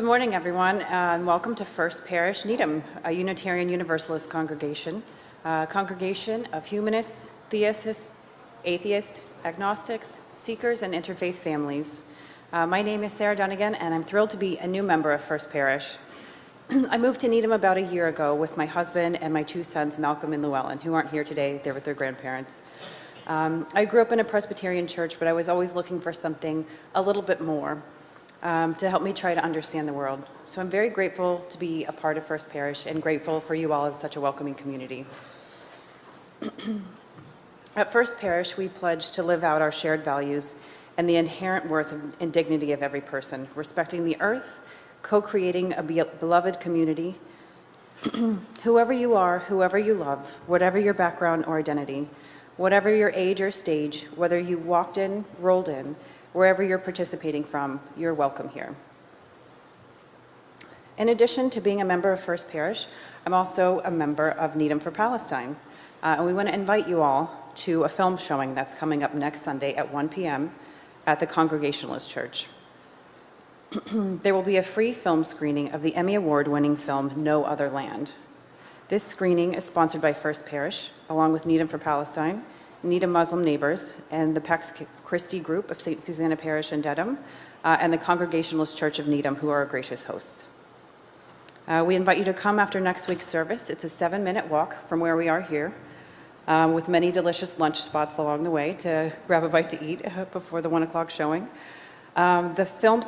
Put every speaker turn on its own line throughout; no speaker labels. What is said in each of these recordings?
Good morning, everyone, and welcome to First Parish Needham, a Unitarian Universalist congregation, a congregation of humanists, theists, atheists, agnostics, seekers, and interfaith families. My name is Sarah Dunnigan, and I'm thrilled to be a new member of First Parish. I moved to Needham about a year ago with my husband and my two sons, Malcolm and Llewellyn, who aren't here today. They're with their grandparents. I grew up in a Presbyterian church, but I was always looking for something a little bit more to help me try to understand the world. So I'm very grateful to be a part of First Parish and grateful for you all as such a welcoming community. At First Parish, we pledge to live out our shared values and the inherent worth and dignity of every person, respecting the earth, co-creating a beloved community. Whoever you are, whoever you love, whatever your background or identity, whatever your age or stage, whether you walked in, rolled in, wherever you're participating from, you're welcome here. In addition to being a member of First Parish, I'm also a member of Needham for Palestine. And we want to invite you all to a film showing that's coming up next Sunday at 1 p.m. at the Congregationalist Church. There will be a free film screening of the Emmy Award-winning film No Other Land. This screening is sponsored by First Parish, along with Needham for Palestine, Needham Muslim Neighbors, and the Pax Christi group of St. Susanna Parish in Dedham, and the Congregationalist Church of Needham, who are our gracious hosts. We invite you to come after next week's service. It's a 7-minute walk from where we are here, with many delicious lunch spots along the way to grab a bite to eat before the 1 o'clock showing. The film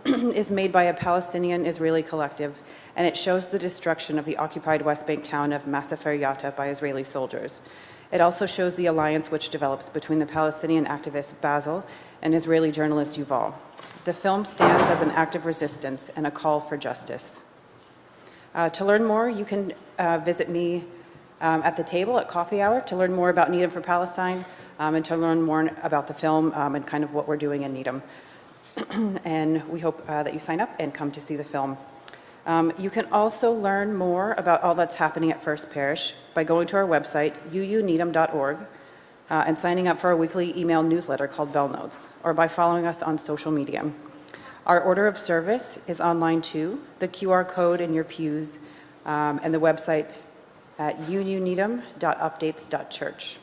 is made by a Palestinian-Israeli collective, and it shows the destruction of the occupied West Bank town of Masafer Yatta by Israeli soldiers. It also shows the alliance which develops between the Palestinian activist Basil and Israeli journalist Yuval. The film stands as an act of resistance and a call for justice. To learn more, you can visit me at the table at coffee hour to learn more about Needham for Palestine and to learn more about the film and kind of what we're doing in Needham. And we hope that you sign up and come to see the film. You can also learn more about all that's happening at First Parish by going to our website, uuneedham.org, and signing up for our weekly email newsletter called Bell Notes, or by following us on social media. Our order of service is online too, the QR code in your pews, and the website at uuneedham.updates.church.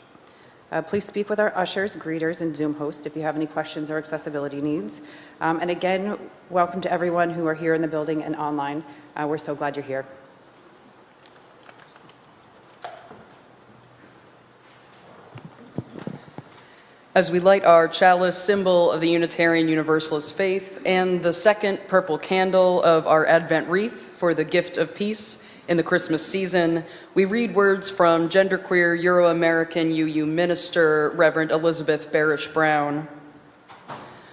Please speak with our ushers, greeters, and Zoom hosts if you have any questions or accessibility needs. And again, welcome to everyone who are here in the building and online. We're so glad you're here.
As we light our chalice, symbol of the Unitarian Universalist faith, and the second purple candle of our Advent wreath for the gift of peace in the Christmas season, we read words from genderqueer Euro-American UU minister, Reverend Elizabeth Barish Brown.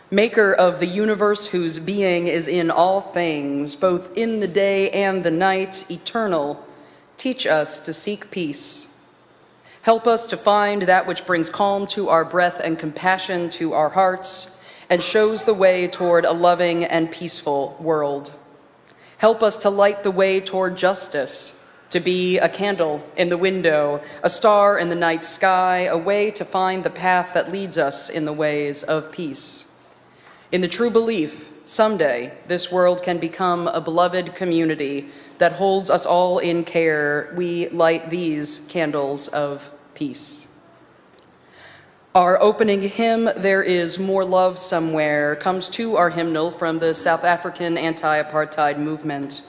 Maker of the universe whose being is in all things, both in the day and the night, eternal, teach us to seek peace. Help us to find that which brings calm to our breath and compassion to our hearts, and shows the way toward a loving and peaceful world. Help us to light the way toward justice, to be a candle in the window, a star in the night sky, a way to find the path that leads us in the ways of peace. In the true belief, someday this world can become a beloved community that holds us all in care, we light these candles of peace. Our opening hymn, There Is More Love Somewhere, comes to our hymnal from the South African anti-apartheid movement.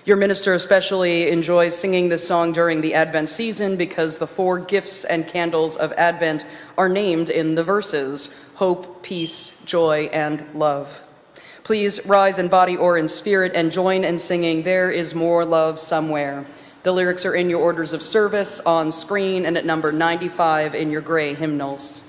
Your minister especially enjoys singing this song during the Advent season because the 4 gifts and candles of Advent are named in the verses: hope, peace, joy, and love. Please rise in body or in spirit and join in singing There Is More Love Somewhere. The lyrics are in your orders of service on screen and at number 95 in your gray hymnals.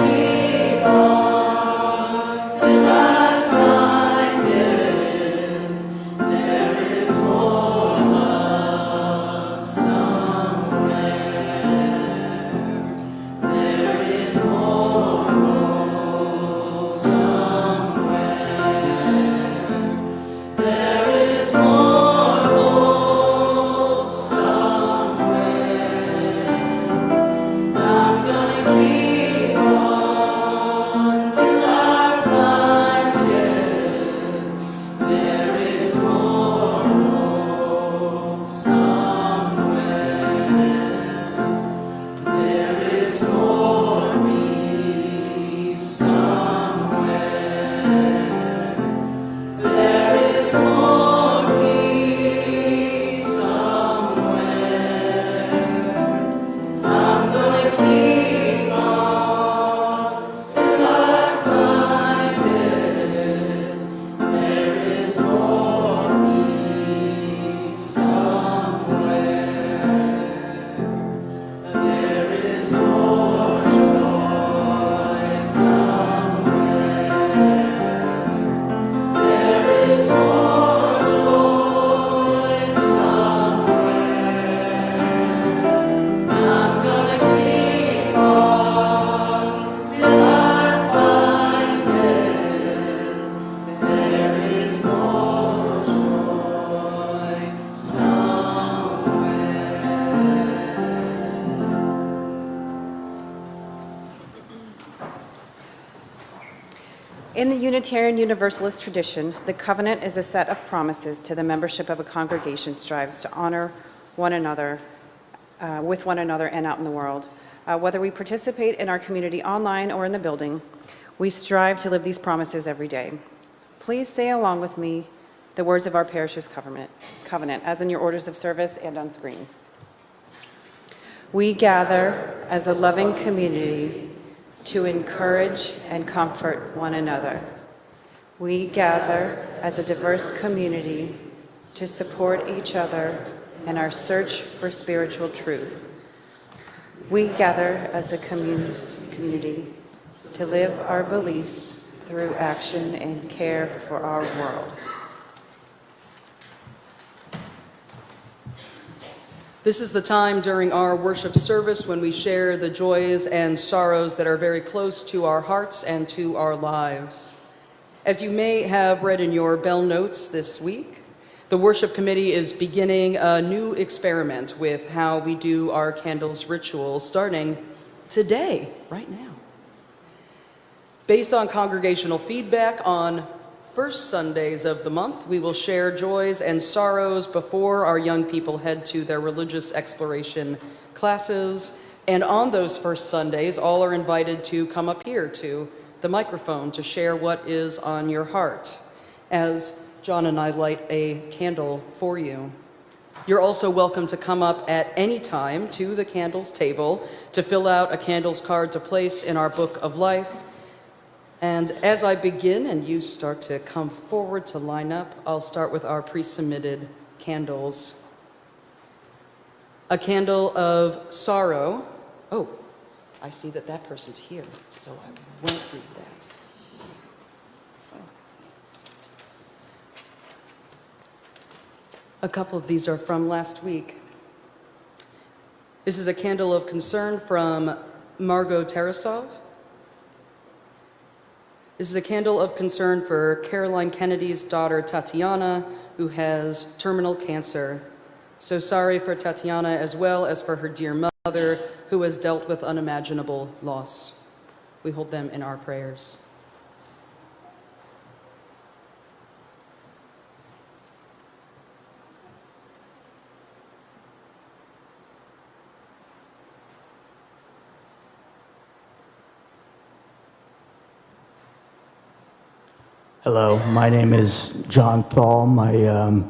Keep
In the Unitarian Universalist tradition, the covenant is a set of promises to the membership of a congregation strives to honor one another, with one another and out in the world. Whether we participate in our community online or in the building, we strive to live these promises every day. Please say along with me the words of our parish's covenant, as in your orders of service and on screen. We gather as a loving community to encourage and comfort one another. We gather as a diverse community to support each other in our search for spiritual truth. We gather as a community to live our beliefs through action and care for our world.
This is the time during our worship service when we share the joys and sorrows that are very close to our hearts and to our lives. As you may have read in your bell notes this week, the worship committee is beginning a new experiment with how we do our candles ritual starting today, right now. Based on congregational feedback on first Sundays of the month, we will share joys and sorrows before our young people head to their religious exploration classes. And on those first Sundays, all are invited to come up here to the microphone to share what is on your heart, as John and I light a candle for you. You're also welcome to come up at any time to the candles table to fill out a candles card to place in our book of life. And as I begin and you start to come forward to line up, I'll start with our pre-submitted candles. A candle of sorrow. Oh, I see that that person's here, so I won't read that. A couple of these are from last week. This is a candle of concern from Margot Tarasov. This is a candle of concern for Caroline Kennedy's daughter, Tatiana, who has terminal cancer. So sorry for Tatiana as well as for her dear mother, who has dealt with unimaginable loss. We hold them in our prayers.
Hello, my name is John Thal. My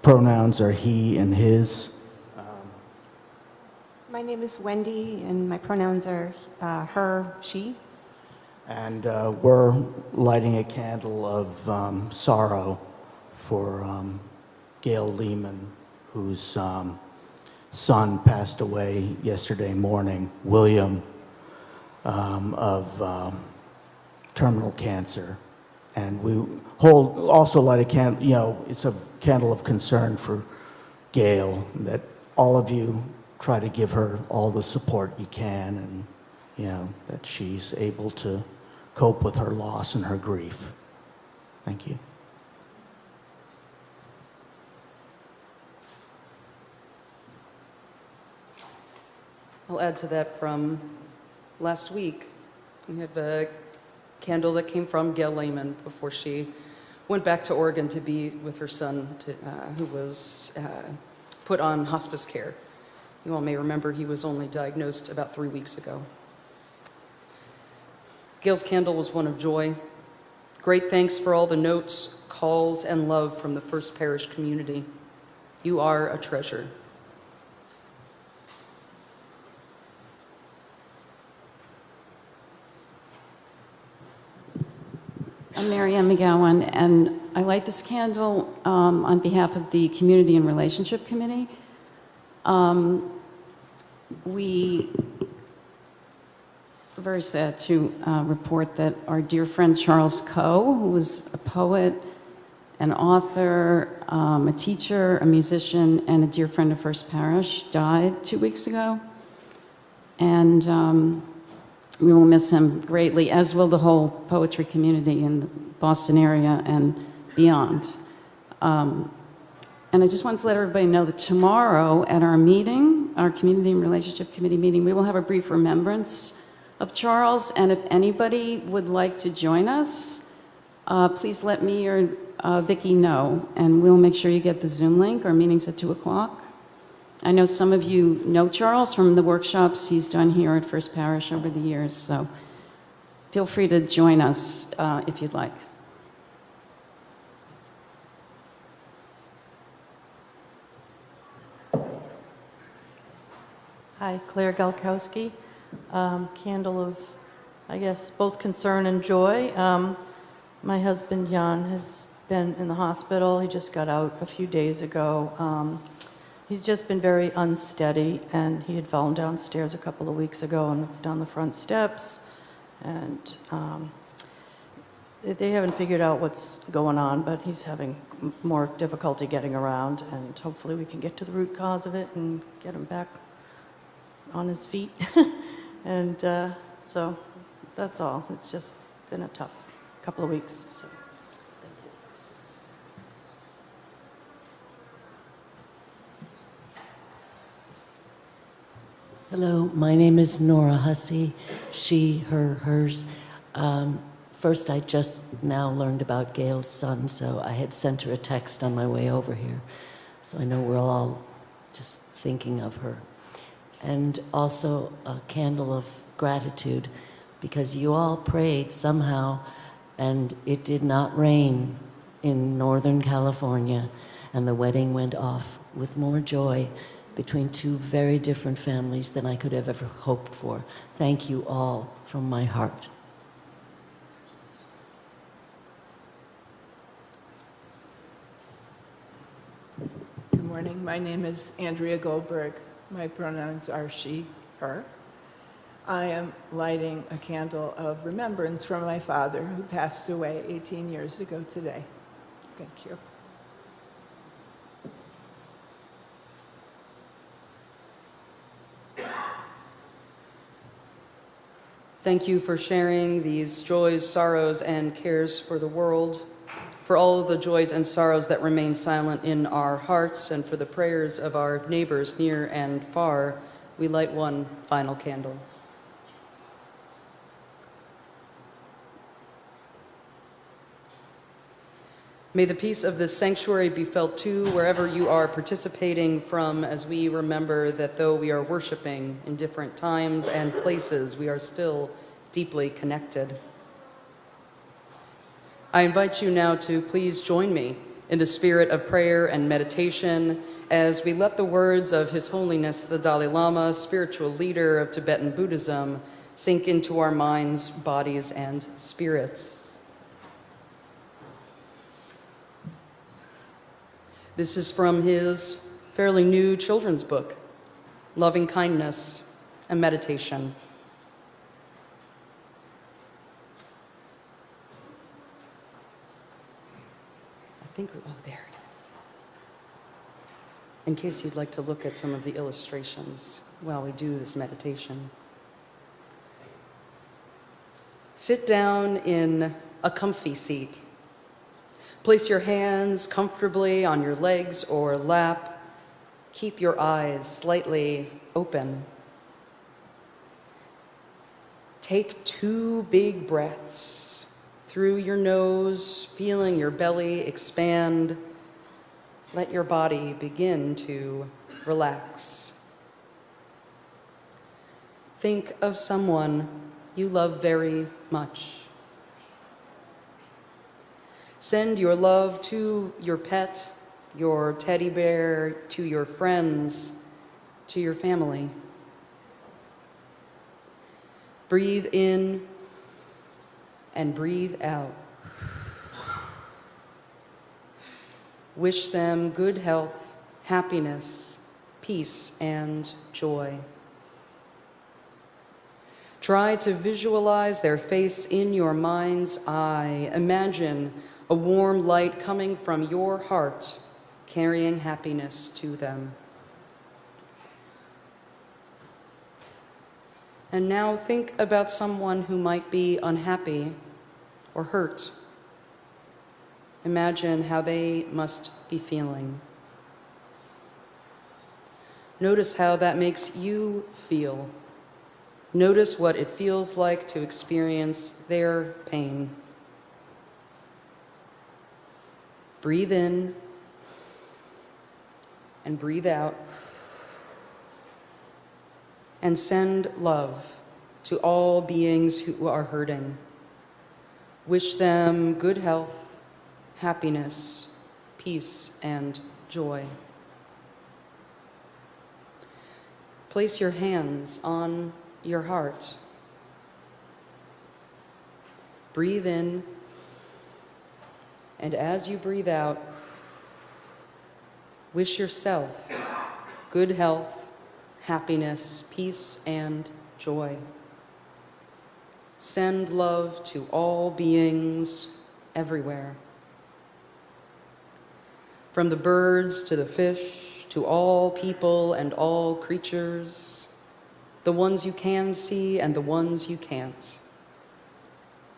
pronouns are he and his.
My name is Wendy, and my pronouns are her, she.
And we're lighting a candle of sorrow for Gail Lehman, whose son passed away yesterday morning, William, of terminal cancer. And we also light a candle, it's a candle of concern for Gail, that all of you try to give her all the support you can, and that she's able to cope with her loss and her grief. Thank you.
I'll add to that from last week. We have a candle that came from Gail Lehman before she went back to Oregon to be with her son, who was put on hospice care. You all may remember he was only diagnosed about 3 weeks ago. Gail's candle was one of joy. Great thanks for all the notes, calls, and love from the First Parish community. You are a treasure.
I'm Mary Ann McGowan, and I light this candle on behalf of the Community and Relationship Committee. We are very sad to report that our dear friend Charles Coe, who was a poet, an author, a teacher, a musician, and a dear friend of First Parish, died 2 weeks ago. And we will miss him greatly, as will the whole poetry community in the Boston area and beyond. And I just wanted to let everybody know that tomorrow at our meeting, our Community and Relationship Committee meeting, we will have a brief remembrance of Charles, and if anybody would like to join us, please let me or Vicki know, and we'll make sure you get the Zoom link. Our meeting's at 2 o'clock. I know some of you know Charles from the workshops he's done here at First Parish over the years, so feel free to join us if you'd like.
Hi, Claire Galkowski. Candle of, I guess, both concern and joy. My husband, Jan, has been in the hospital. He just got out a few days ago. He's just been very unsteady, and he had fallen downstairs a couple of weeks ago and down the front steps. And they haven't figured out what's going on, but he's having more difficulty getting around, and hopefully we can get to the root cause of it and get him back on his feet. And so that's all. It's just been a tough couple of weeks. So.
Hello, my name is Nora Hussey, she, her, hers. First, I just now learned about Gail's son, so I had sent her a text on my way over here. So I know we're all just thinking of her. And also a candle of gratitude, because you all prayed somehow, and it did not rain in Northern California, and the wedding went off with more joy between two very different families than I could have ever hoped for. Thank you all from my heart.
Good morning. My name is Andrea Goldberg. My pronouns are she, her. I am lighting a candle of remembrance from my father, who passed away 18 years ago today. Thank you.
Thank you for sharing these joys, sorrows, and cares for the world, for all the joys and sorrows that remain silent in our hearts, and for the prayers of our neighbors near and far. We light one final candle. May the peace of this sanctuary be felt too wherever you are participating from, as we remember that though we are worshiping in different times and places, we are still deeply connected. I invite you now to please join me in the spirit of prayer and meditation as we let the words of His Holiness the Dalai Lama, spiritual leader of Tibetan Buddhism, sink into our minds, bodies, and spirits. This is from his fairly new children's book, Loving Kindness and Meditation. Oh, there it is. In case you'd like to look at some of the illustrations while we do this meditation. Sit down in a comfy seat. Place your hands comfortably on your legs or lap. Keep your eyes slightly open. Take 2 big breaths through your nose, feeling your belly expand. Let your body begin to relax. Think of someone you love very much. Send your love to your pet, your teddy bear, to your friends, to your family. Breathe in and breathe out. Wish them good health, happiness, peace, and joy. Try to visualize their face in your mind's eye. Imagine a warm light coming from your heart, carrying happiness to them. And now think about someone who might be unhappy or hurt. Imagine how they must be feeling. Notice how that makes you feel. Notice what it feels like to experience their pain. Breathe in and breathe out. And send love to all beings who are hurting. Wish them good health, happiness, peace, and joy. Place your hands on your heart. Breathe in, and as you breathe out, wish yourself good health, happiness, peace, and joy. Send love to all beings everywhere. From the birds to the fish, to all people and all creatures, the ones you can see and the ones you can't.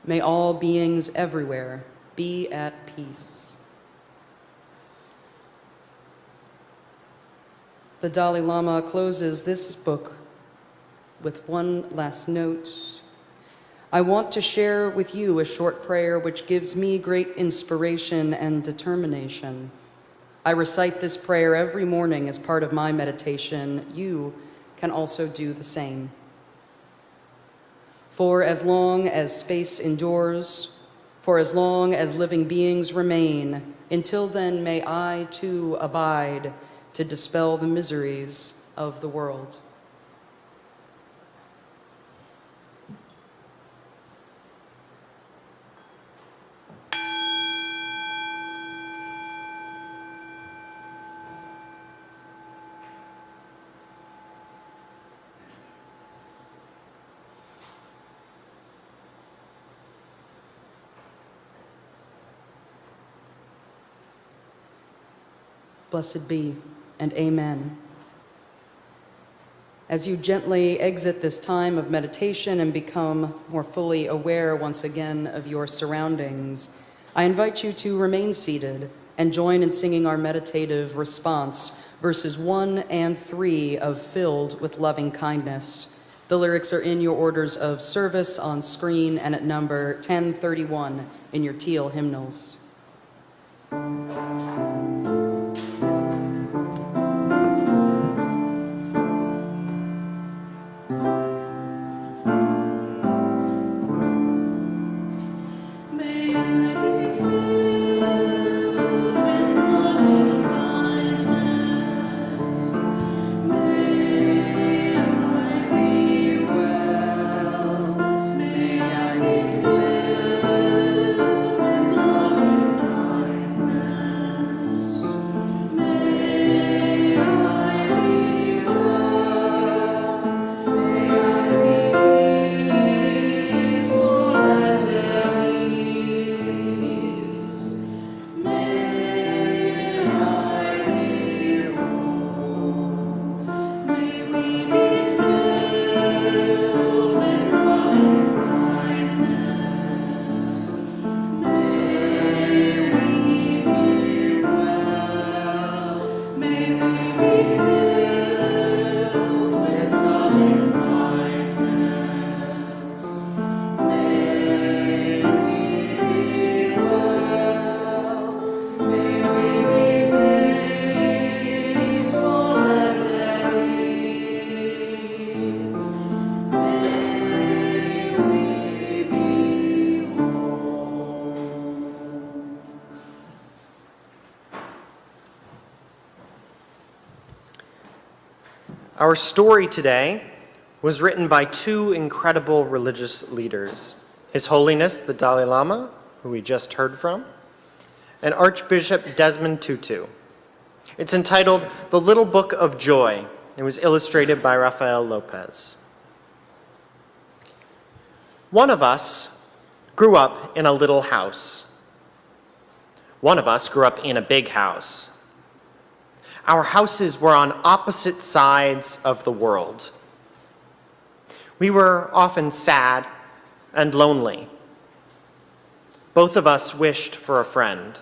May all beings everywhere be at peace. The Dalai Lama closes this book with one last note. I want to share with you a short prayer which gives me great inspiration and determination. I recite this prayer every morning as part of my meditation. You can also do the same. For as long as space endures, for as long as living beings remain, until then may I too abide to dispel the miseries of the world. Blessed be, and amen. As you gently exit this time of meditation and become more fully aware once again of your surroundings, I invite you to remain seated and join in singing our meditative response, verses 1 and 3 of Filled with Loving Kindness. The lyrics are in your orders of service on screen and at number 1031 in your teal hymnals.
Our story today was written by two incredible religious leaders, His Holiness the Dalai Lama, who we just heard from, and Archbishop Desmond Tutu. It's entitled The Little Book of Joy. It was illustrated by Rafael Lopez. One of us grew up in a little house. One of us grew up in a big house. Our houses were on opposite sides of the world. We were often sad and lonely. Both of us wished for a friend.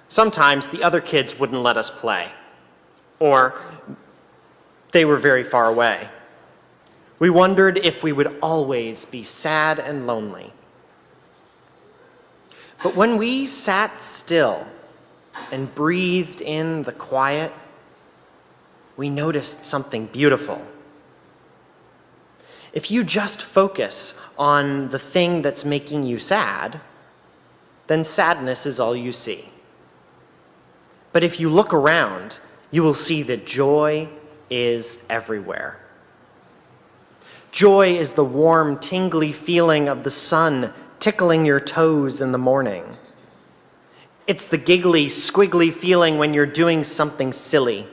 Sometimes the other kids wouldn't let us play, or they were very far away. We wondered if we would always be sad and lonely. But when we sat still and breathed in the quiet, we noticed something beautiful. If you just focus on the thing that's making you sad, then sadness is all you see. But if you look around, you will see that joy is everywhere. Joy is the warm, tingly feeling of the sun tickling your toes in the morning. It's the giggly, squiggly feeling when you're doing something silly.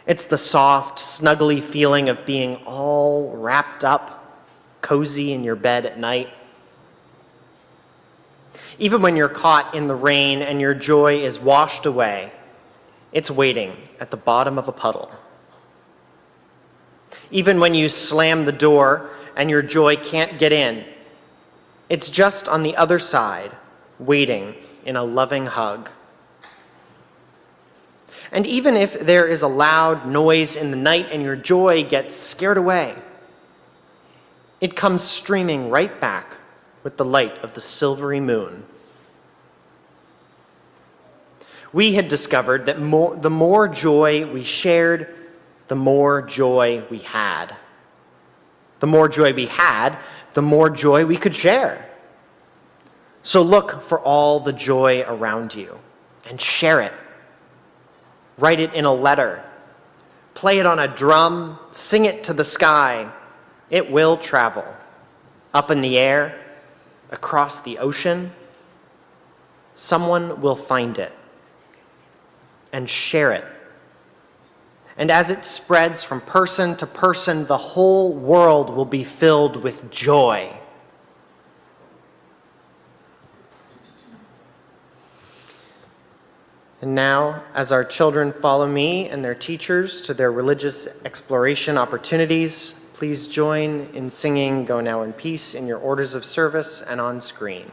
It's the soft, snuggly feeling of being all wrapped up, cozy in your bed at night. Even when you're caught in the rain and your joy is washed away, it's waiting at the bottom of a puddle. Even when you slam the door and your joy can't get in, it's just on the other side, waiting in a loving hug. And even if there is a loud noise in the night and your joy gets scared away, it comes streaming right back with the light of the silvery moon. We had discovered that the more joy we shared, the more joy we had. The more joy we had, the more joy we could share. So look for all the joy around you and share it. Write it in a letter. Play it on a drum. Sing it to the sky. It will travel. Up in the air, across the ocean. Someone will find it and share it. And as it spreads from person to person, the whole world will be filled with joy. And now, as our children follow me and their teachers to their religious exploration opportunities, please join in singing Go Now in Peace in your orders of service and on screen.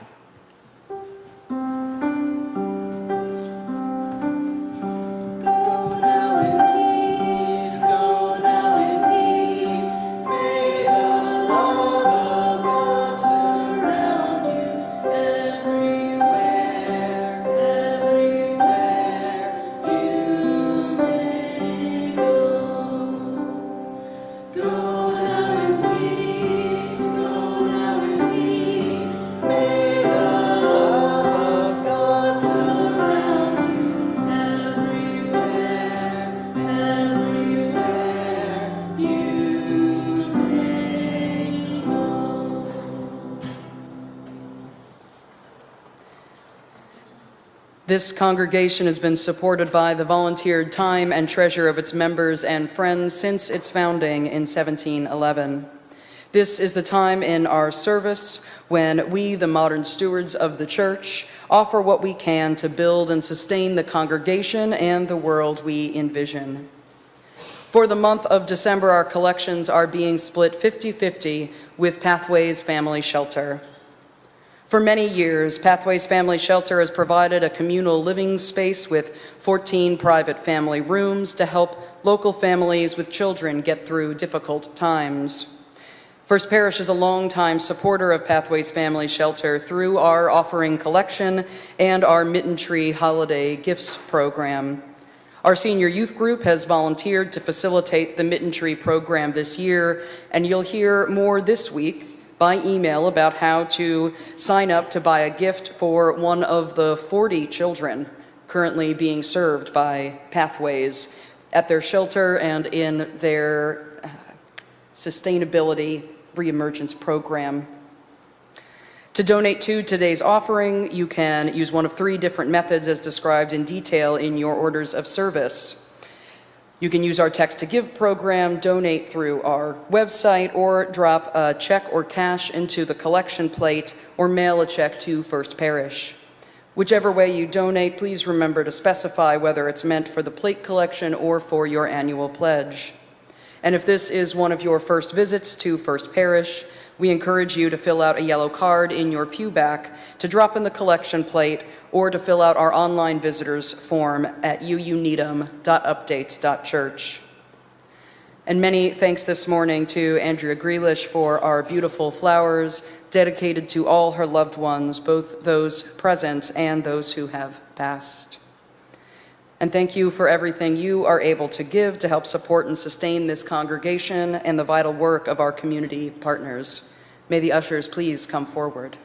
This congregation has been supported by the volunteered time and treasure of its members and friends since its founding in 1711. This is the time in our service when we, the modern stewards of the church, offer what we can to build and sustain the congregation and the world we envision. For the month of December, our collections are being split 50-50 with Pathways Family Shelter. For many years, Pathways Family Shelter has provided a communal living space with 14 private family rooms to help local families with children get through difficult times. First Parish is a longtime supporter of Pathways Family Shelter through our offering collection and our Mitten Tree Holiday Gifts program. Our senior youth group has volunteered to facilitate the Mitten Tree program this year, and you'll hear more this week by email about how to sign up to buy a gift for one of the 40 children currently being served by Pathways at their shelter and in their sustainability reemergence program. To donate to today's offering, you can use one of 3 different methods as described in detail in your orders of service. You can use our Text to Give program, donate through our website, or drop a check or cash into the collection plate, or mail a check to First Parish. Whichever way you donate, please remember to specify whether it's meant for the plate collection or for your annual pledge. And if this is one of your first visits to First Parish, we encourage you to fill out a yellow card in your pew back to drop in the collection plate or to fill out our online visitors form at uuneedham.updates.church. And many thanks this morning to Andrea Grealish for our beautiful flowers dedicated to all her loved ones, both those present and those who have passed. And thank you for everything you are able to give to help support and sustain this congregation and the vital work of our community partners. May the ushers please come forward.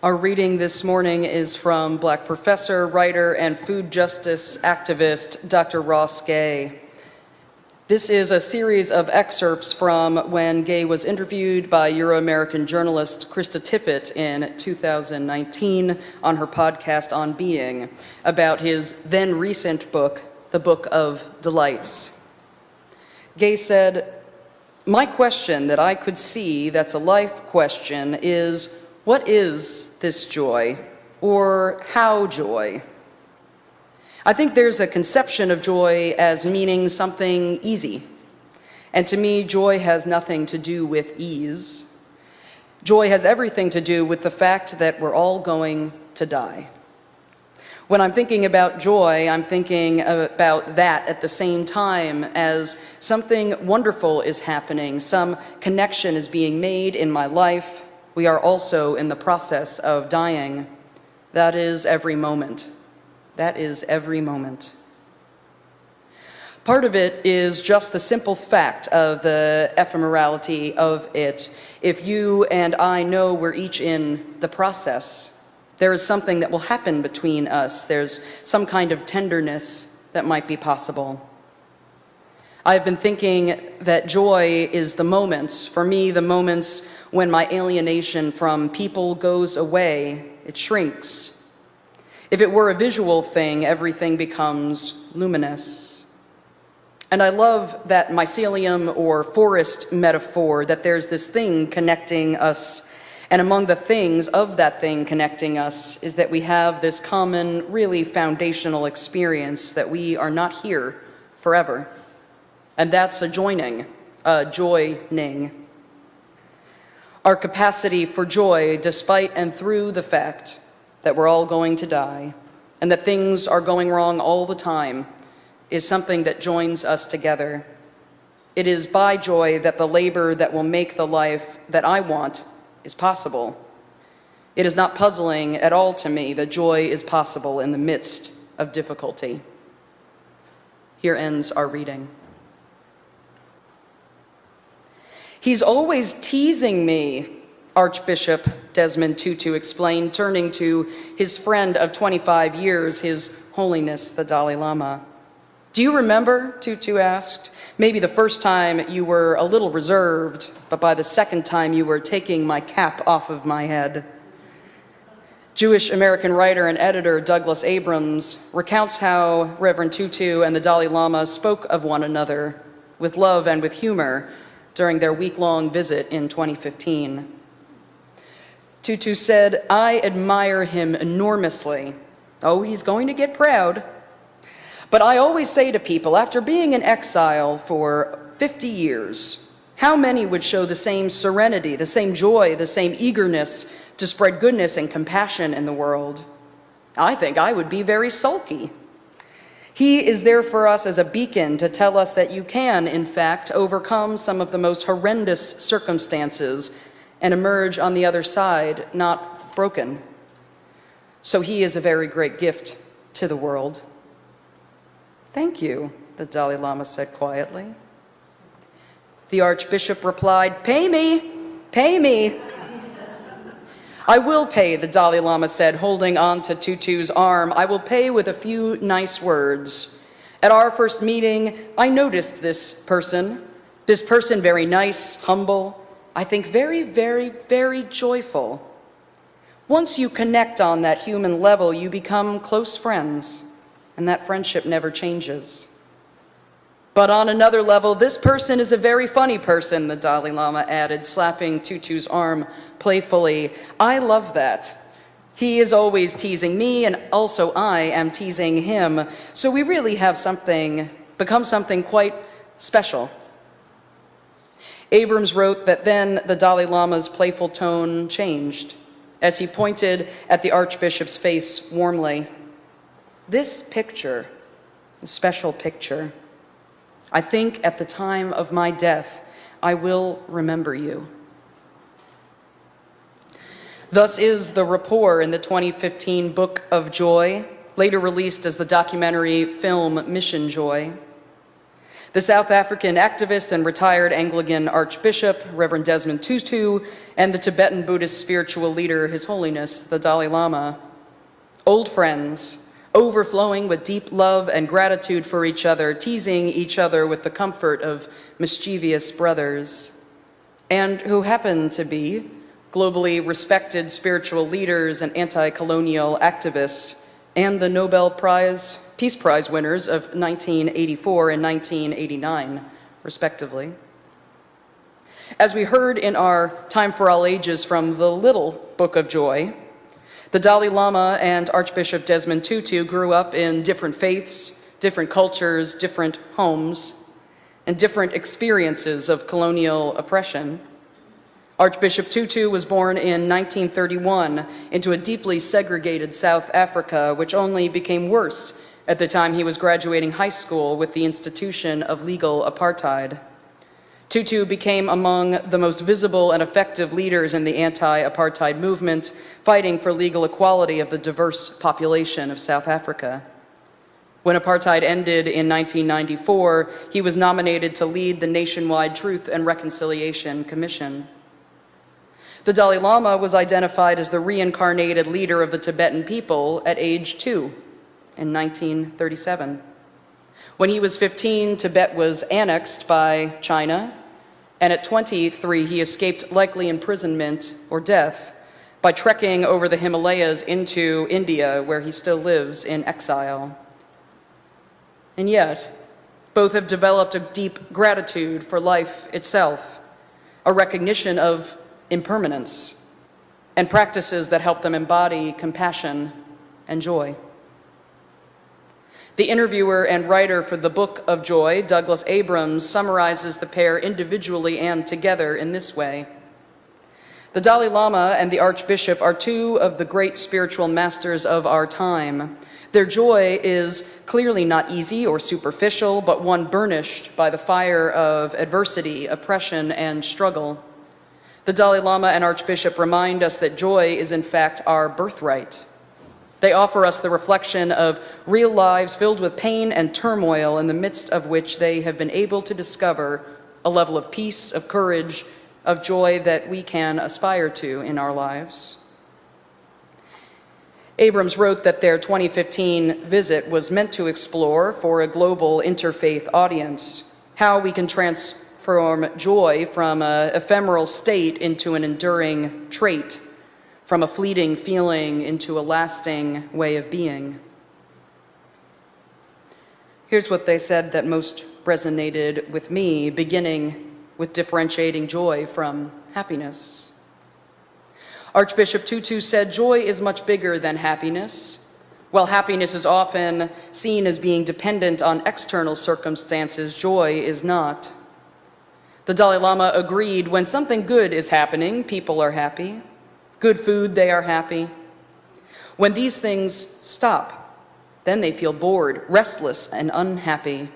Our reading this morning is from Black professor, writer, and food justice activist, Dr. Ross Gay. This is a series of excerpts from when Gay was interviewed by Euro-American journalist Krista Tippett in 2019 on her podcast On Being about his then recent book, The Book of Delights. Gay said, "My question that I could see that's a life question is, what is this joy, or how joy? I think there's a conception of joy as meaning something easy. And to me, joy has nothing to do with ease. Joy has everything to do with the fact that we're all going to die. When I'm thinking about joy, I'm thinking about that at the same time as something wonderful is happening, some connection is being made in my life. We are also in the process of dying. That is every moment. That is every moment. Part of it is just the simple fact of the ephemerality of it. If you and I know we're each in the process, there is something that will happen between us. There's some kind of tenderness that might be possible. I've been thinking that joy is the moments, for me, the moments when my alienation from people goes away, it shrinks. If it were a visual thing, everything becomes luminous. And I love that mycelium or forest metaphor, that there's this thing connecting us, and among the things of that thing connecting us is that we have this common, really foundational experience that we are not here forever. And that's a joining, a joining. Our capacity for joy, despite and through the fact that we're all going to die and that things are going wrong all the time, is something that joins us together. It is by joy that the labor that will make the life that I want is possible. It is not puzzling at all to me that joy is possible in the midst of difficulty." Here ends our reading. "He's always teasing me," Archbishop Desmond Tutu explained, turning to his friend of 25 years, His Holiness the Dalai Lama. "Do you remember," Tutu asked, "maybe the first time you were a little reserved, but by the second time you were taking my cap off of my head?" Jewish-American writer and editor Douglas Abrams recounts how Reverend Tutu and the Dalai Lama spoke of one another with love and with humor during their week-long visit in 2015. Tutu said, "I admire him enormously, Oh, he's going to get proud. But I always say to people, after being in exile for 50 years, how many would show the same serenity, the same joy, the same eagerness to spread goodness and compassion in the world? I think I would be very sulky. He is there for us as a beacon to tell us that you can, in fact, overcome some of the most horrendous circumstances and emerge on the other side not broken. So he is a very great gift to the world. Thank you, the Dalai Lama said quietly. The Archbishop replied, "Pay me, pay me." I will pay, the Dalai Lama said, holding on to Tutu's arm. I will pay with a few nice words. At our first meeting, I noticed this person very nice, humble, I think very, very, very joyful. Once you connect on that human level, you become close friends, and that friendship never changes. But on another level, this person is a very funny person, the Dalai Lama added, slapping Tutu's arm playfully. I love that. He is always teasing me, and also I am teasing him. So we really have become something quite special. Abrams wrote that then the Dalai Lama's playful tone changed as he pointed at the Archbishop's face warmly. This picture, a special picture, I think at the time of my death, I will remember you. Thus is the rapport in the 2015 Book of Joy, later released as the documentary film Mission Joy. The South African activist and retired Anglican Archbishop, Reverend Desmond Tutu, and the Tibetan Buddhist spiritual leader, His Holiness, the Dalai Lama. Old friends, overflowing with deep love and gratitude for each other, teasing each other with the comfort of mischievous brothers, and who happen to be globally respected spiritual leaders and anti-colonial activists, and the Nobel Peace Prize winners of 1984 and 1989, respectively. As we heard in our Time for All Ages from the Little Book of Joy, the Dalai Lama and Archbishop Desmond Tutu grew up in different faiths, different cultures, different homes, and different experiences of colonial oppression. Archbishop Tutu was born in 1931 into a deeply segregated South Africa, which only became worse at the time he was graduating high school with the institution of legal apartheid. Tutu became among the most visible and effective leaders in the anti-apartheid movement, fighting for legal equality of the diverse population of South Africa. When apartheid ended in 1994, he was nominated to lead the nationwide Truth and Reconciliation Commission. The Dalai Lama was identified as the reincarnated leader of the Tibetan people at age 2 in 1937. When he was 15, Tibet was annexed by China, and at 23, he escaped likely imprisonment or death by trekking over the Himalayas into India, where he still lives in exile. And yet, both have developed a deep gratitude for life itself, a recognition of impermanence, and practices that help them embody compassion and joy. The interviewer and writer for the Book of Joy, Douglas Abrams, summarizes the pair individually and together in this way. The Dalai Lama and the Archbishop are two of the great spiritual masters of our time. Their joy is clearly not easy or superficial, but one burnished by the fire of adversity, oppression, and struggle. The Dalai Lama and Archbishop remind us that joy is in fact our birthright. They offer us the reflection of real lives filled with pain and turmoil, in the midst of which they have been able to discover a level of peace, of courage, of joy that we can aspire to in our lives. Abrams wrote that their 2015 visit was meant to explore, for a global interfaith audience, how we can transform joy from an ephemeral state into an enduring trait, from a fleeting feeling into a lasting way of being. Here's what they said that most resonated with me, beginning with differentiating joy from happiness. Archbishop Tutu said, "Joy is much bigger than happiness. While happiness is often seen as being dependent on external circumstances, joy is not. The Dalai Lama agreed when something good is happening, people are happy. Good food, they are happy. When these things stop, then they feel bored, restless, and unhappy.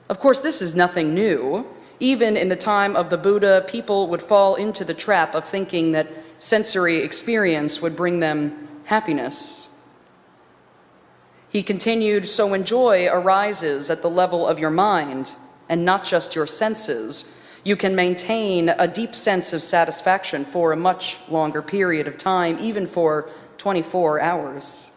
Of course, this is nothing new. Even in the time of the Buddha, people would fall into the trap of thinking that sensory experience would bring them happiness. He continued, so when joy arises at the level of your mind and not just your senses, you can maintain a deep sense of satisfaction for a much longer period of time, even for 24 hours.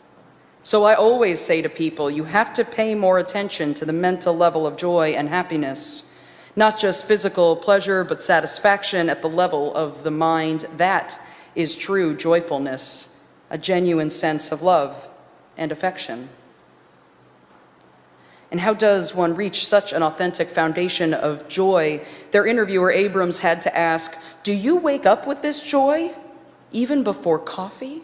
So I always say to people, you have to pay more attention to the mental level of joy and happiness, not just physical pleasure, but satisfaction at the level of the mind. That is true joyfulness, a genuine sense of love and affection. And how does one reach such an authentic foundation of joy? Their interviewer, Abrams, had to ask, do you wake up with this joy, even before coffee?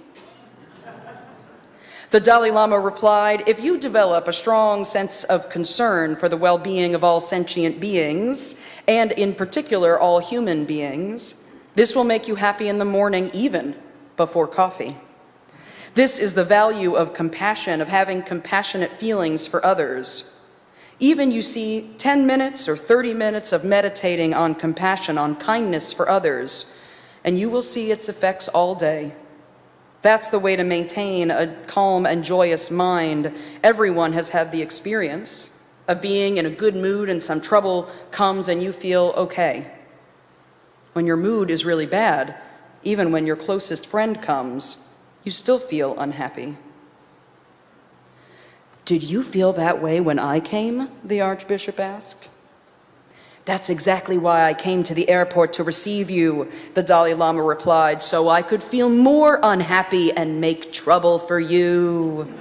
The Dalai Lama replied, if you develop a strong sense of concern for the well-being of all sentient beings, and in particular all human beings, this will make you happy in the morning, even before coffee. This is the value of compassion, of having compassionate feelings for others. Even you see 10 minutes or 30 minutes of meditating on compassion, on kindness for others, and you will see its effects all day. That's the way to maintain a calm and joyous mind. Everyone has had the experience of being in a good mood and some trouble comes and you feel okay. When your mood is really bad, even when your closest friend comes, you still feel unhappy. Did you feel that way when I came? The Archbishop asked. That's exactly why I came to the airport to receive you, the Dalai Lama replied, so I could feel more unhappy and make trouble for you.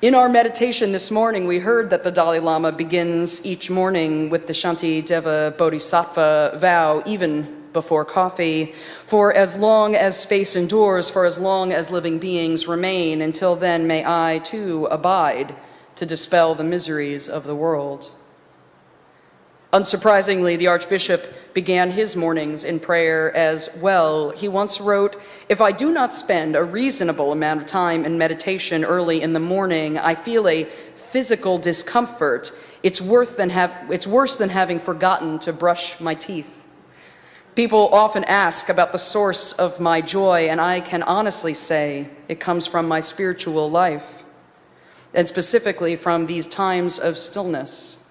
In our meditation this morning, we heard that the Dalai Lama begins each morning with the Shantideva Bodhisattva vow, even before coffee, for as long as space endures, for as long as living beings remain, until then may I too abide to dispel the miseries of the world. Unsurprisingly, the Archbishop began his mornings in prayer as well. He once wrote, if I do not spend a reasonable amount of time in meditation early in the morning, I feel a physical discomfort. It's worse than having forgotten to brush my teeth. People often ask about the source of my joy, and I can honestly say it comes from my spiritual life, and specifically from these times of stillness.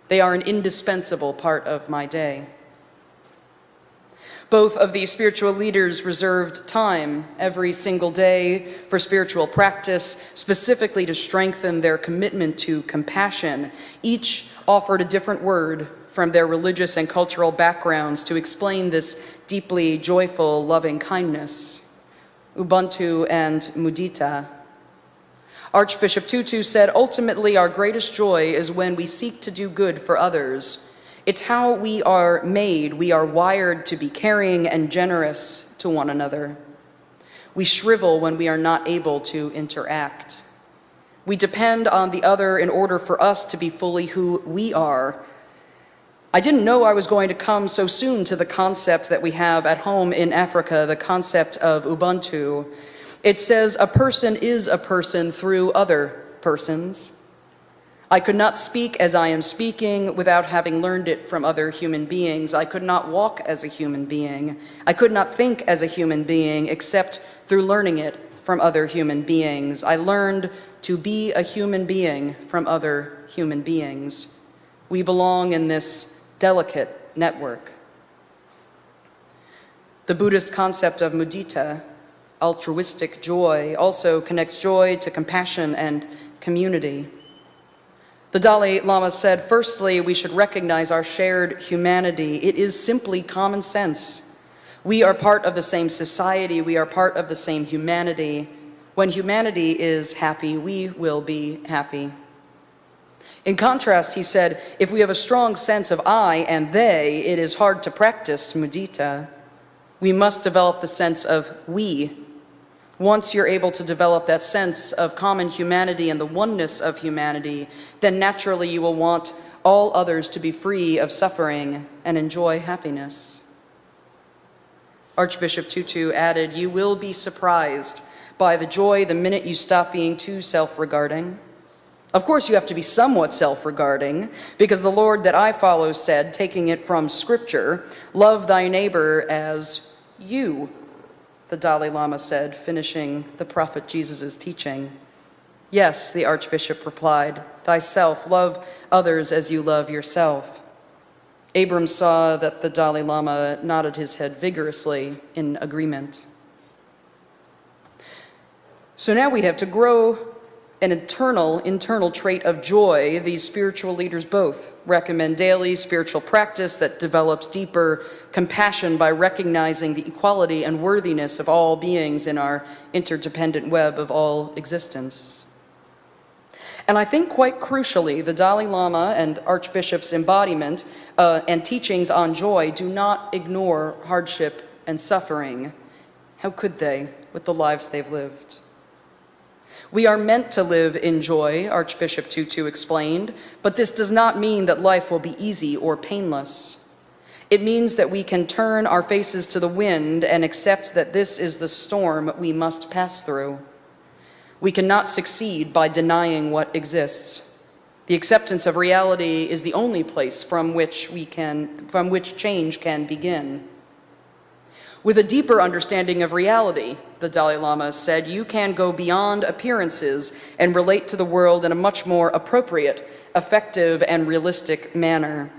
They are an indispensable part of my day. Both of these spiritual leaders reserved time every single day for spiritual practice, specifically to strengthen their commitment to compassion. Each offered a different word from their religious and cultural backgrounds to explain this deeply joyful, loving kindness. Ubuntu and mudita. Archbishop Tutu said, ultimately our greatest joy is when we seek to do good for others. It's how we are made. We are wired to be caring and generous to one another. We shrivel when we are not able to interact. We depend on the other in order for us to be fully who we are. I didn't know I was going to come so soon to the concept that we have at home in Africa, the concept of Ubuntu. It says a person is a person through other persons. I could not speak as I am speaking without having learned it from other human beings. I could not walk as a human being. I could not think as a human being except through learning it from other human beings. I learned to be a human being from other human beings. We belong in this delicate network. The Buddhist concept of mudita, altruistic joy, also connects joy to compassion and community. The Dalai Lama said, firstly, we should recognize our shared humanity. It is simply common sense. We are part of the same society. We are part of the same humanity. When humanity is happy, we will be happy. In contrast, he said, if we have a strong sense of I and they, it is hard to practice mudita. We must develop the sense of we. Once you're able to develop that sense of common humanity and the oneness of humanity, then naturally you will want all others to be free of suffering and enjoy happiness. Archbishop Tutu added, "You will be surprised by the joy the minute you stop being too self-regarding. Of course, you have to be somewhat self-regarding, because the Lord that I follow said, taking it from Scripture, 'Love thy neighbor as you,'" the Dalai Lama said, finishing the Prophet Jesus' teaching. "Yes," the Archbishop replied, "thyself, love others as you love yourself." Abram saw that the Dalai Lama nodded his head vigorously in agreement. So now we have to grow an internal trait of joy. These spiritual leaders both recommend daily spiritual practice that develops deeper compassion by recognizing the equality and worthiness of all beings in our interdependent web of all existence. And I think quite crucially, the Dalai Lama and Archbishop's embodiment and teachings on joy do not ignore hardship and suffering. How could they, with the lives they've lived? We are meant to live in joy, Archbishop Tutu explained, but this does not mean that life will be easy or painless. It means that we can turn our faces to the wind and accept that this is the storm we must pass through. We cannot succeed by denying what exists. The acceptance of reality is the only place from which change can begin. With a deeper understanding of reality, the Dalai Lama said, you can go beyond appearances and relate to the world in a much more appropriate, effective, and realistic manner.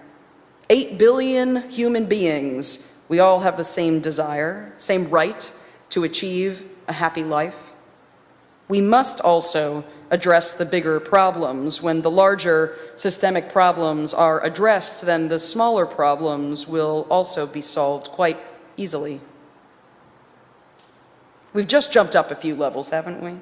8 billion human beings, we all have the same desire, same right to achieve a happy life. We must also address the bigger problems. When the larger systemic problems are addressed, then the smaller problems will also be solved quite easily. We've just jumped up a few levels, haven't we?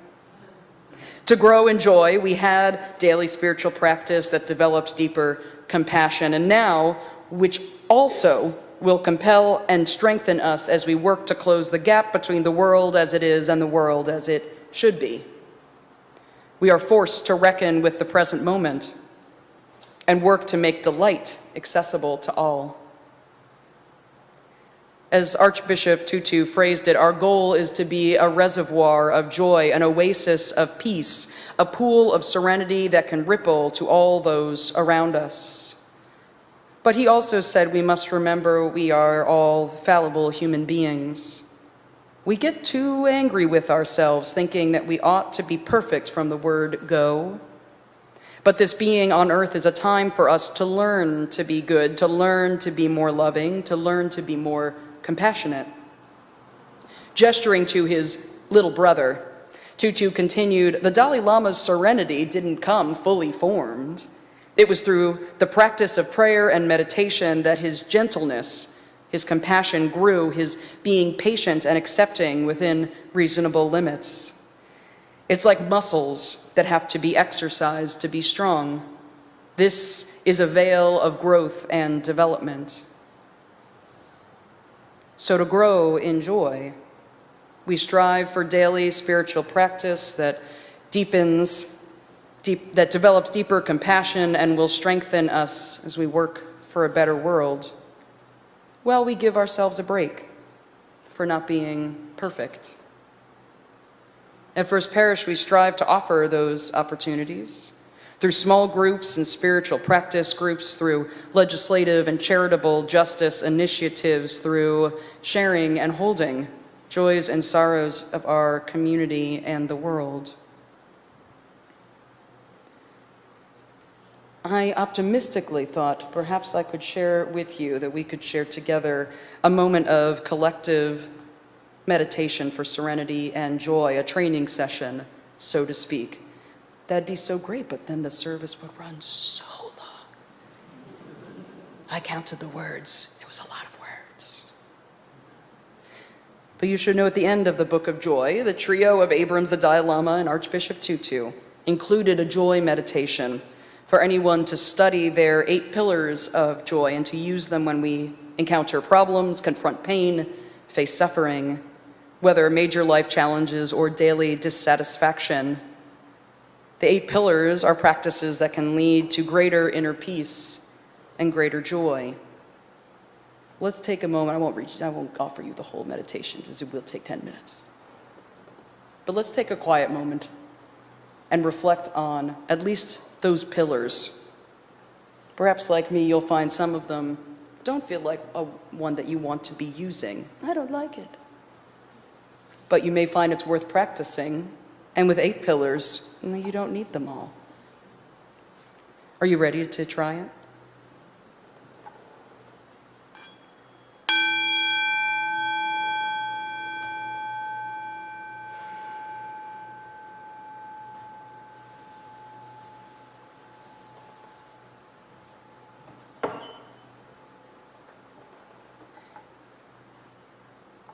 To grow in joy, we had daily spiritual practice that develops deeper compassion, and now, which also will compel and strengthen us as we work to close the gap between the world as it is and the world as it should be. We are forced to reckon with the present moment and work to make delight accessible to all. As Archbishop Tutu phrased it, our goal is to be a reservoir of joy, an oasis of peace, a pool of serenity that can ripple to all those around us. But he also said we must remember we are all fallible human beings. We get too angry with ourselves, thinking that we ought to be perfect from the word go. But this being on earth is a time for us to learn to be good, to learn to be more loving, to learn to be more compassionate. Gesturing to his little brother, Tutu continued, the Dalai Lama's serenity didn't come fully formed. It was through the practice of prayer and meditation that his gentleness, his compassion grew, his being patient and accepting within reasonable limits. It's like muscles that have to be exercised to be strong. This is a veil of growth and development. So to grow in joy, we strive for daily spiritual practice that that develops deeper compassion and will strengthen us as we work for a better world, while we give ourselves a break for not being perfect. At First Parish, we strive to offer those opportunities through small groups and spiritual practice groups, through legislative and charitable justice initiatives, through sharing and holding joys and sorrows of our community and the world. I optimistically thought perhaps I could share with you, that we could share together a moment of collective meditation for serenity and joy, a training session, so to speak. That'd be so great, but then the service would run so long. I counted the words. It was a lot of words. But you should know at the end of the Book of Joy, the trio of Abrams, the Dalai Lama, and Archbishop Tutu included a joy meditation for anyone to study their 8 pillars of joy and to use them when we encounter problems, confront pain, face suffering, Whether major life challenges or daily dissatisfaction, the 8 pillars are practices that can lead to greater inner peace and greater joy. Let's take a moment. I won't offer you the whole meditation because it will take 10 minutes. But let's take a quiet moment and reflect on at least those pillars. Perhaps like me, you'll find some of them don't feel like one that you want to be using. I don't like it. But you may find it's worth practicing, and with 8 pillars, you don't need them all. Are you ready to try it?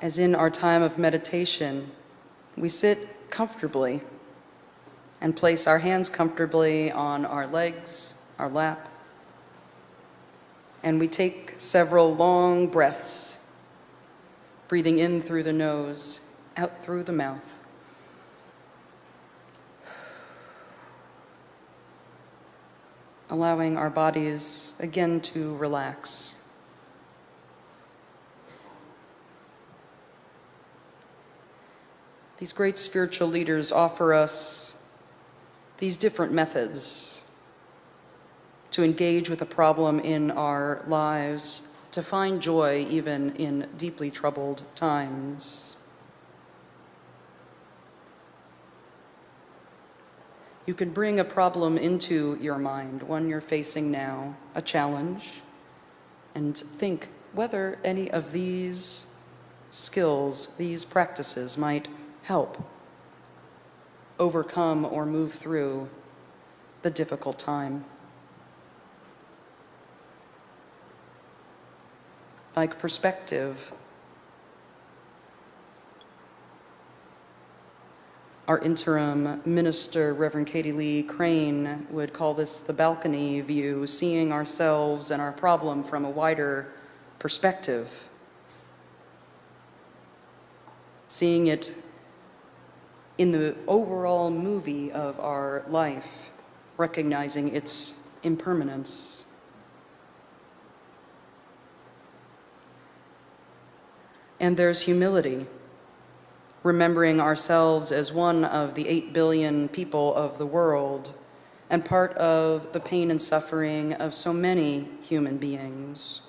As in our time of meditation, we sit comfortably and place our hands comfortably on our legs, our lap, and we take several long breaths, breathing in through the nose, out through the mouth. Allowing our bodies again to relax. These great spiritual leaders offer us these different methods to engage with a problem in our lives, to find joy even in deeply troubled times. You can bring a problem into your mind, one you're facing now, a challenge, and think whether any of these skills, these practices might help overcome or move through the difficult time. Like perspective, our interim minister, Reverend Katie Lee Crane, would call this the balcony view, seeing ourselves and our problem from a wider perspective, seeing it in the overall movie of our life, recognizing its impermanence. And there's humility, remembering ourselves as one of the 8 billion people of the world and part of the pain and suffering of so many human beings.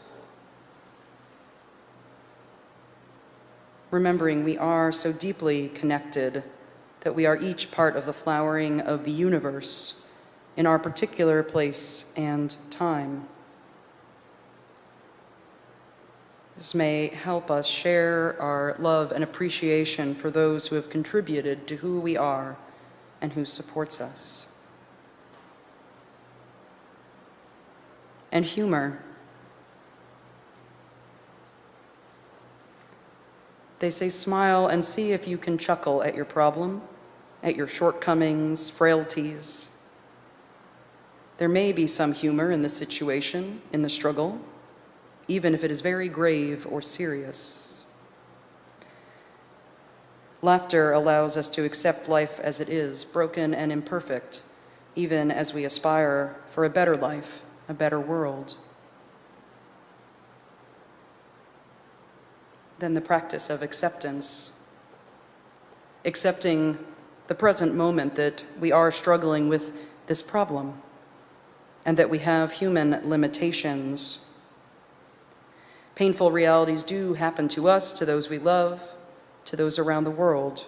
Remembering we are so deeply connected that we are each part of the flowering of the universe in our particular place and time. This may help us share our love and appreciation for those who have contributed to who we are and who supports us. And humor. They say, smile and see if you can chuckle at your problem, at your shortcomings, frailties. There may be some humor in the situation, in the struggle, even if it is very grave or serious. Laughter allows us to accept life as it is, broken and imperfect, even as we aspire for a better life, a better world. Then the practice of acceptance, accepting the present moment that we are struggling with this problem and that we have human limitations. Painful realities do happen to us, to those we love, to those around the world.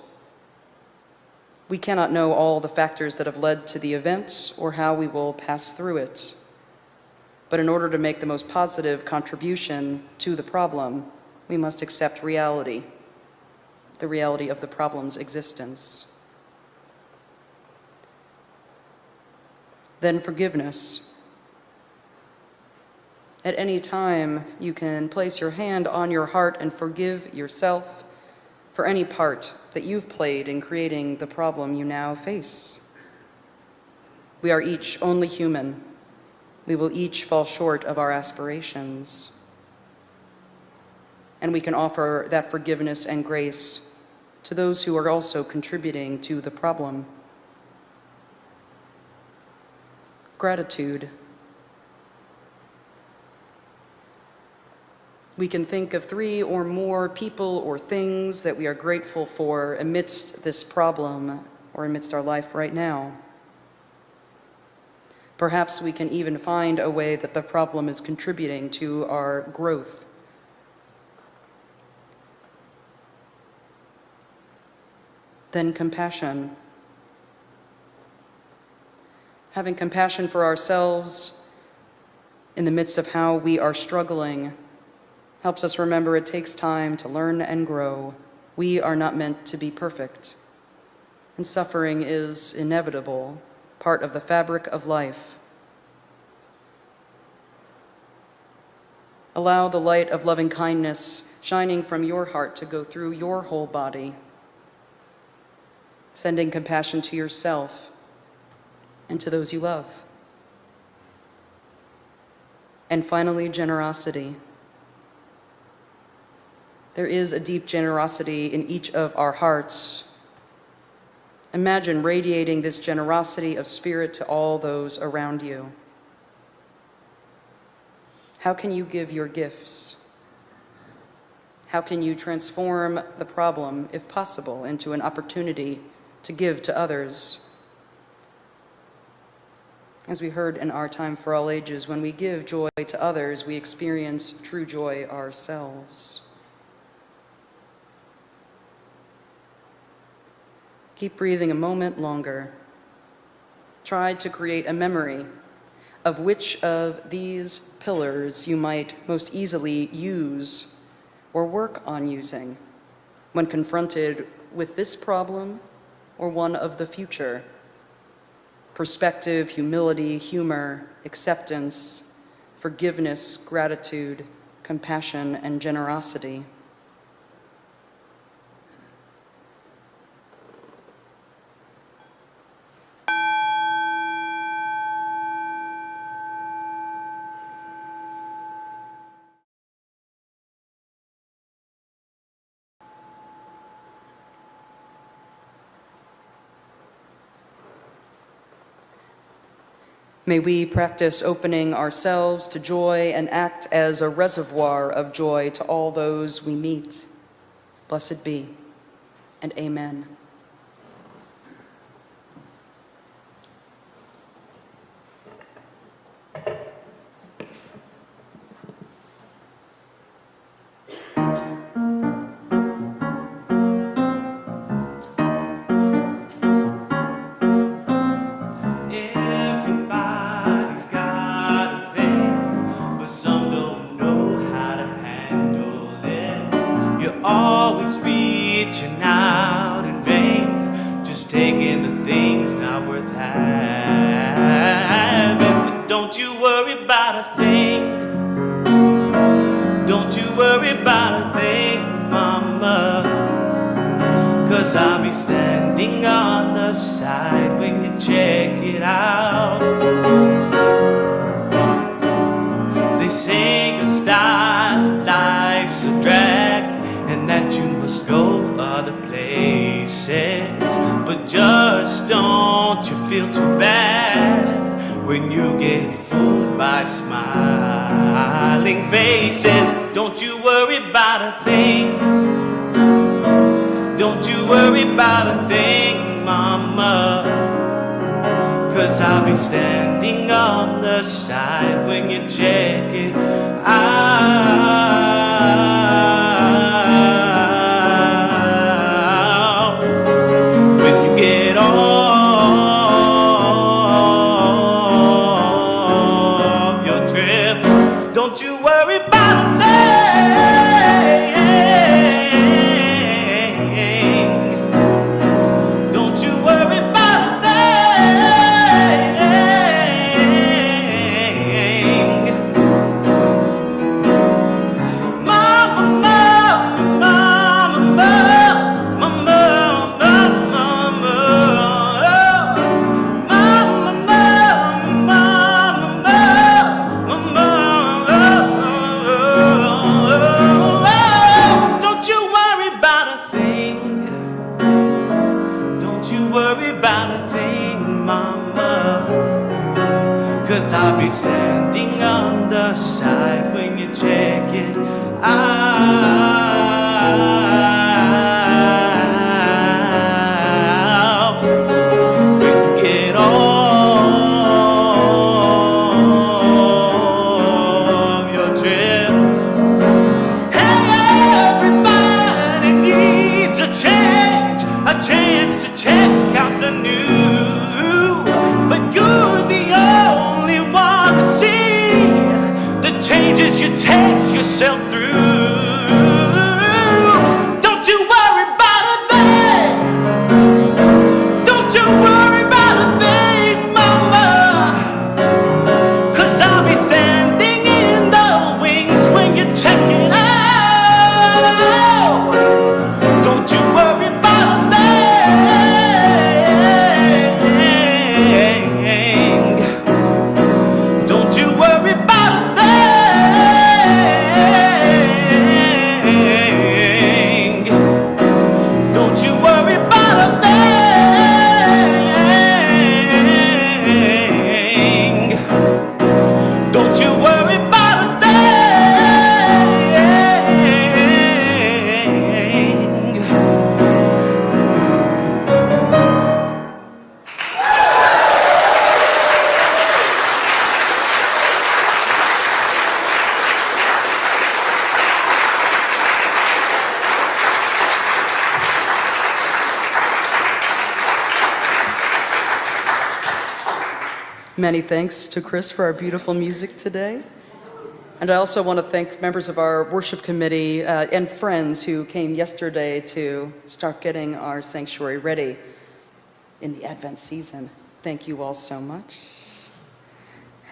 We cannot know all the factors that have led to the event or how we will pass through it. But in order to make the most positive contribution to the problem, we must accept reality, the reality of the problem's existence. Then forgiveness. At any time, you can place your hand on your heart and forgive yourself for any part that you've played in creating the problem you now face. We are each only human. We will each fall short of our aspirations. And we can offer that forgiveness and grace to those who are also contributing to the problem. Gratitude. We can think of 3 or more people or things that we are grateful for amidst this problem or amidst our life right now. Perhaps we can even find a way that the problem is contributing to our growth. Then compassion. Having compassion for ourselves in the midst of how we are struggling helps us remember it takes time to learn and grow. We are not meant to be perfect, and suffering is inevitable, part of the fabric of life. Allow the light of loving kindness shining from your heart to go through your whole body, sending compassion to yourself and to those you love. And finally, generosity. There is a deep generosity in each of our hearts. Imagine radiating this generosity of spirit to all those around you. How can you give your gifts? How can you transform the problem, if possible, into an opportunity to give to others? As we heard in Our Time for All Ages, when we give joy to others, we experience true joy ourselves. Keep breathing a moment longer. Try to create a memory of which of these pillars you might most easily use or work on using when confronted with this problem or one of the future. Perspective, humility, humor, acceptance, forgiveness, gratitude, compassion, and generosity. May we practice opening ourselves to joy and act as a reservoir of joy to all those we meet. Blessed be, and amen.
Everybody's got a thing, but some don't know how to handle it. You're always reaching out in vain, just taking the things not worth having. But don't you worry about a thing. Don't you worry about a thing, mama. 'Cause I'll be standing on the side when you check it out. They say your style of life's a drag and that you must go other places. But just don't you feel too bad when you get fooled by smiling faces. Don't you worry about a thing. Don't you worry about a thing, mama. 'Cause I'll be standing on the side when you check it out. When you get off your trip, don't you worry about a thing. Don't you worry about a thing. Mama, 'cause I'll be standing on the side when you check it out. When you get off your trip. Hey, everybody needs a chance to check out the new. But you're the only one to see the changes you take yourself through. Don't you worry about a thing. Don't you worry about a thing, mama. 'Cause I'll be standing in the wings when you check it out. Don't you worry about a thing. Don't you worry about a thing. Don't you worry about a thing. Don't you worry about a thing.
Many thanks to Chris for our beautiful music today. And I also want to thank members of our worship committee and friends who came yesterday to start getting our sanctuary ready in the Advent season. Thank you all so much.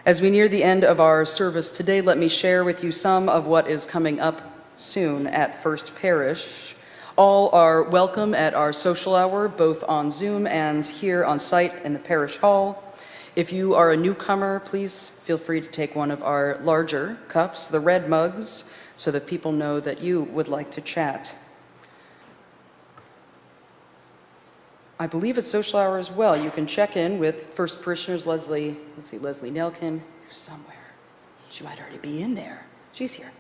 As we near the end of our service today, let me share with you some of what is coming up soon at First Parish. All are welcome at our social hour, both on Zoom and here on site in the parish hall. If you are a newcomer, please feel free to take one of our larger cups, the red mugs, so that people know that you would like to chat. I believe it's social hour as well. You can check in with First Parishioners Leslie Nelkin, who's somewhere. She might already be in there. She's here.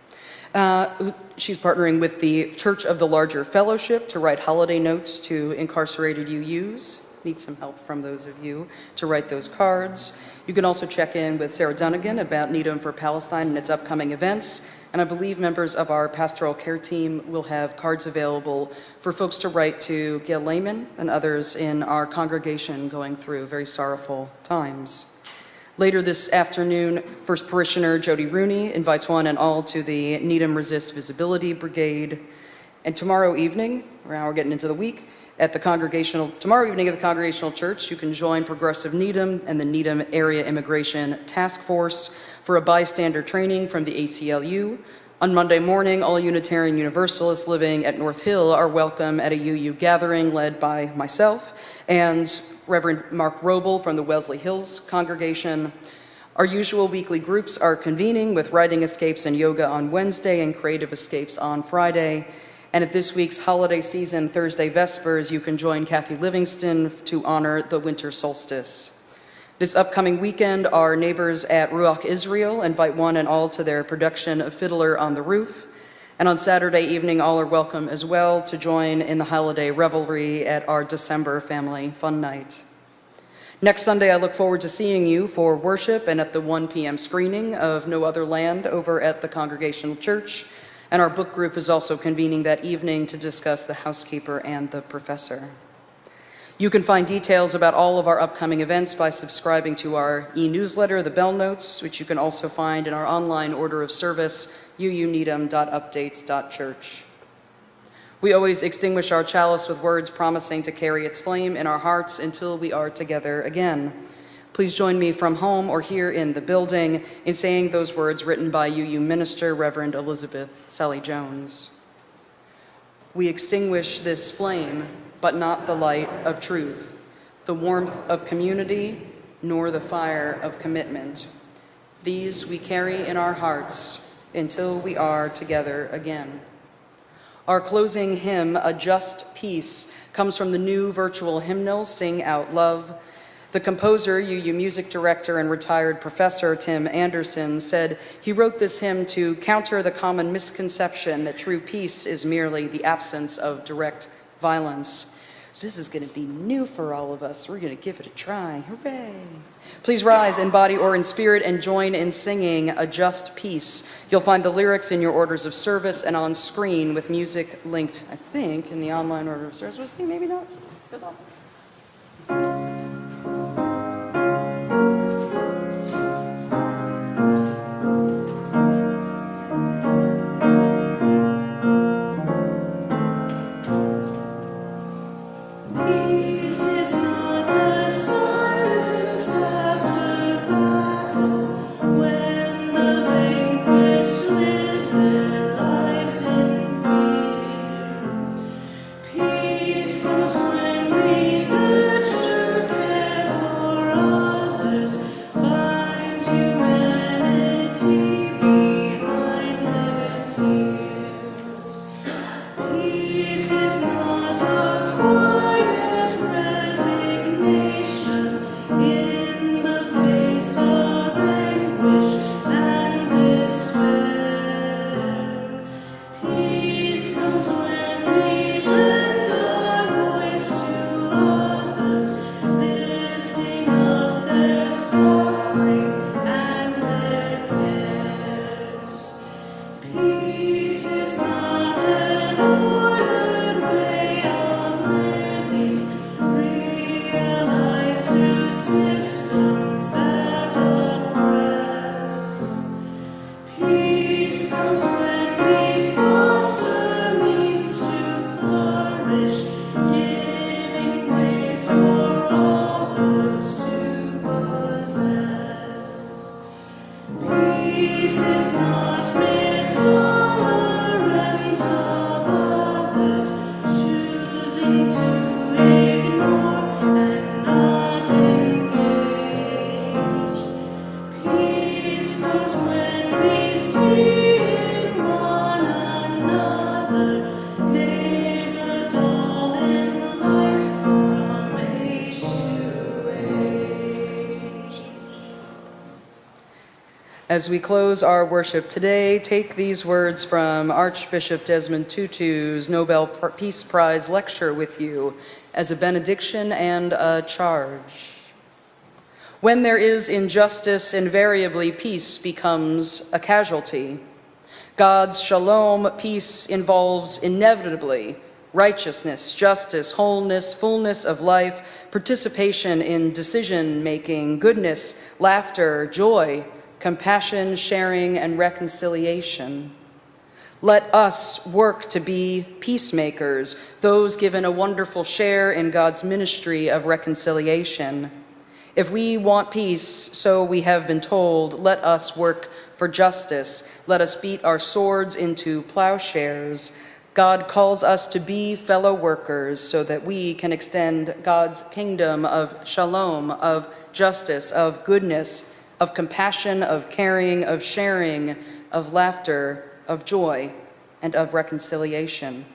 She's partnering with the Church of the Larger Fellowship to write holiday notes to incarcerated UUs. Need some help from those of you to write those cards. You can also check in with Sarah Dunnigan about Needham for Palestine and its upcoming events. And I believe members of our pastoral care team will have cards available for folks to write to Gail Lehman and others in our congregation going through very sorrowful times. Later this afternoon, First Parishioner Jody Rooney invites one and all to the Needham Resist Visibility Brigade. And tomorrow evening, now we're getting into the week, tomorrow evening at the Congregational Church, you can join Progressive Needham and the Needham Area Immigration Task Force for a bystander training from the ACLU. On Monday morning, all Unitarian Universalists living at North Hill are welcome at a UU gathering led by myself and Reverend Mark Roble from the Wesley Hills congregation. Our usual weekly groups are convening with Writing Escapes and Yoga on Wednesday and Creative Escapes on Friday. And at this week's holiday season Thursday Vespers, you can join Kathy Livingston to honor the winter solstice. This upcoming weekend, our neighbors at Ruach Israel invite one and all to their production of Fiddler on the Roof. And on Saturday evening, all are welcome as well to join in the holiday revelry at our December family fun night. Next Sunday, I look forward to seeing you for worship and at the 1 p.m. screening of No Other Land over at the Congregational Church. And our book group is also convening that evening to discuss The Housekeeper and the Professor. You can find details about all of our upcoming events by subscribing to our e-newsletter, The Bell Notes, which you can also find in our online order of service, uuneedham.updates.church. We always extinguish our chalice with words promising to carry its flame in our hearts until we are together again. Please join me from home or here in the building in saying those words written by UU minister Reverend Elizabeth Sally Jones. We extinguish this flame, but not the light of truth, the warmth of community, nor the fire of commitment. These we carry in our hearts until we are together again. Our closing hymn, A Just Peace, comes from the new virtual hymnal, Sing Out Love. The composer, UU music director, and retired professor Tim Anderson said he wrote this hymn to counter the common misconception that true peace is merely the absence of direct violence. So this is going to be new for all of us. We're going to give it a try. Hooray! Please rise in body or in spirit and join in singing A Just Peace. You'll find the lyrics in your orders of service and on screen with music linked, I think, in the online order of service. We'll see, maybe not. Good luck. As we close our worship today, take these words from Archbishop Desmond Tutu's Nobel Peace Prize lecture with you as a benediction and a charge. When there is injustice, invariably peace becomes a casualty. God's shalom, peace, involves inevitably righteousness, justice, wholeness, fullness of life, participation in decision-making, goodness, laughter, joy, compassion, sharing, and reconciliation. Let us work to be peacemakers, those given a wonderful share in God's ministry of reconciliation. If we want peace, so we have been told, let us work for justice. Let us beat our swords into plowshares. God calls us to be fellow workers so that we can extend God's kingdom of shalom, of justice, of goodness, of compassion, of caring, of sharing, of laughter, of joy, and of reconciliation.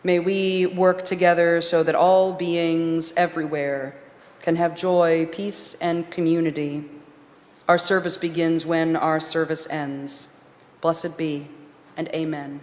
May we work together so that all beings everywhere can have joy, peace, and community. Our service begins when our service ends. Blessed be, and amen.